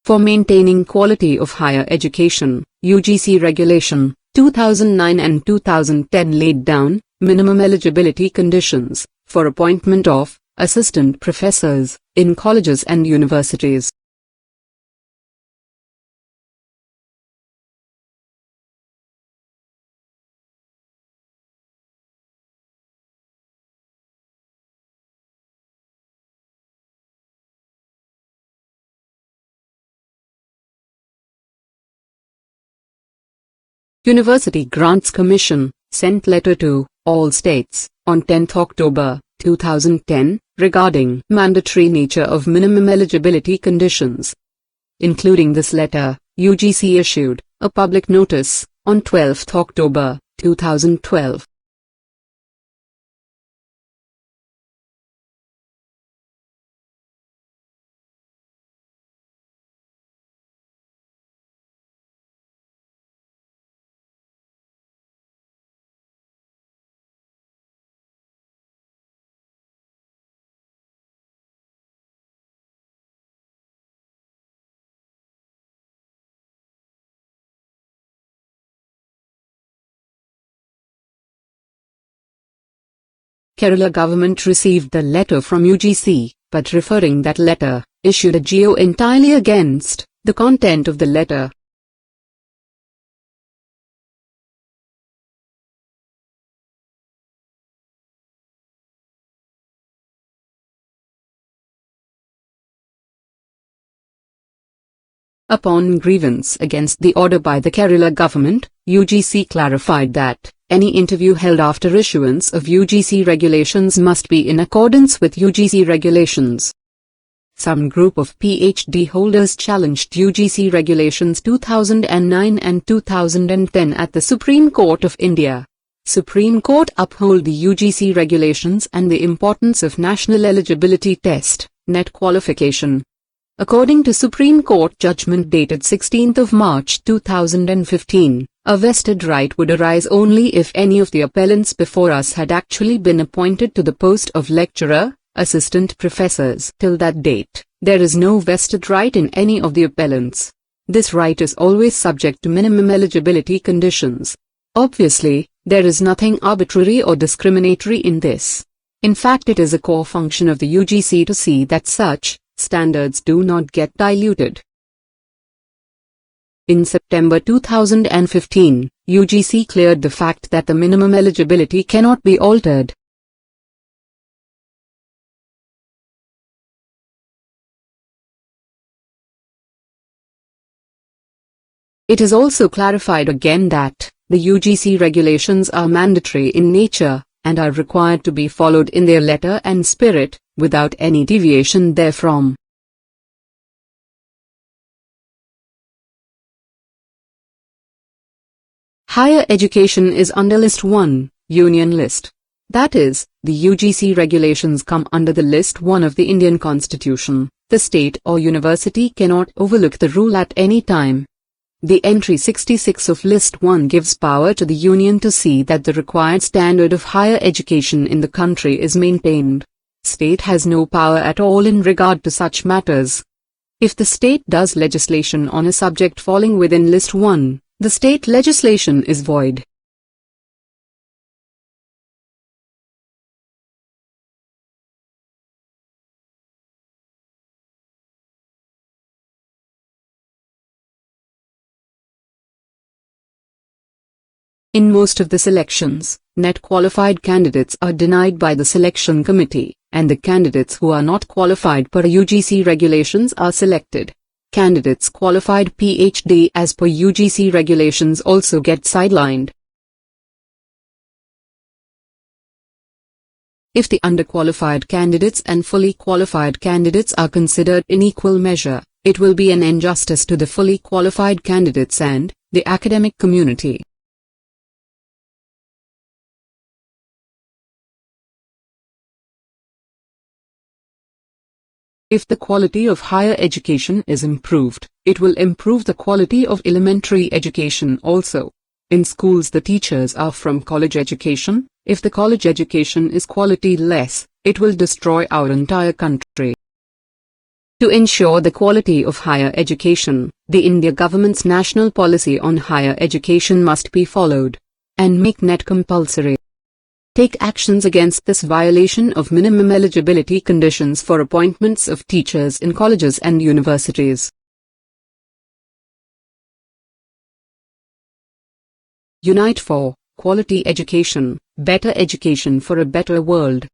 For maintaining quality of higher education, UGC Regulation, 2009 and 2010 laid down minimum eligibility conditions for appointment of assistant professors in colleges and universities. University Grants Commission sent letter to all states on 10 October 2010 regarding mandatory nature of minimum eligibility conditions. Including this letter, UGC issued a public notice on 12 October 2012. Kerala government received the letter from UGC, but referring that letter, issued a GO entirely against the content of the letter. Upon grievance against the order by the Kerala government, UGC clarified that any interview held after issuance of UGC regulations must be in accordance with UGC regulations. Some group of PhD holders challenged UGC regulations 2009 and 2010 at the Supreme Court of India. Supreme Court upheld the UGC regulations and the importance of National Eligibility Test, NET qualification. According to Supreme Court judgment dated 16 March 2015, a vested right would arise only if any of the appellants before us had actually been appointed to the post of lecturer, assistant professors. Till that date, there is no vested right in any of the appellants. This right is always subject to minimum eligibility conditions. Obviously, there is nothing arbitrary or discriminatory in this. In fact, it is a core function of the UGC to see that such standards do not get diluted. In September 2015, UGC cleared the fact that the minimum eligibility cannot be altered. It is also clarified again that the UGC regulations are mandatory in nature and are required to be followed in their letter and spirit, without any deviation therefrom. Higher education is under List 1, Union List. That is, the UGC regulations come under the List 1 of the Indian Constitution. The state or university cannot overlook the rule at any time. The entry 66 of List 1 gives power to the Union to see that the required standard of higher education in the country is maintained. State has no power at all in regard to such matters. If the state does legislation on a subject falling within List 1, the state legislation is void. In most of the selections, NET qualified candidates are denied by the selection committee, and the candidates who are not qualified per UGC regulations are selected. Candidates qualified PhD as per UGC regulations also get sidelined. If the underqualified candidates and fully qualified candidates are considered in equal measure, it will be an injustice to the fully qualified candidates and the academic community. If the quality of higher education is improved, it will improve the quality of elementary education also. In schools the teachers are from college education. If the college education is quality less, it will destroy our entire country. To ensure the quality of higher education, the India government's national policy on higher education must be followed, and make NET compulsory. Take actions against this violation of minimum eligibility conditions for appointments of teachers in colleges and universities. Unite for quality education, better education for a better world.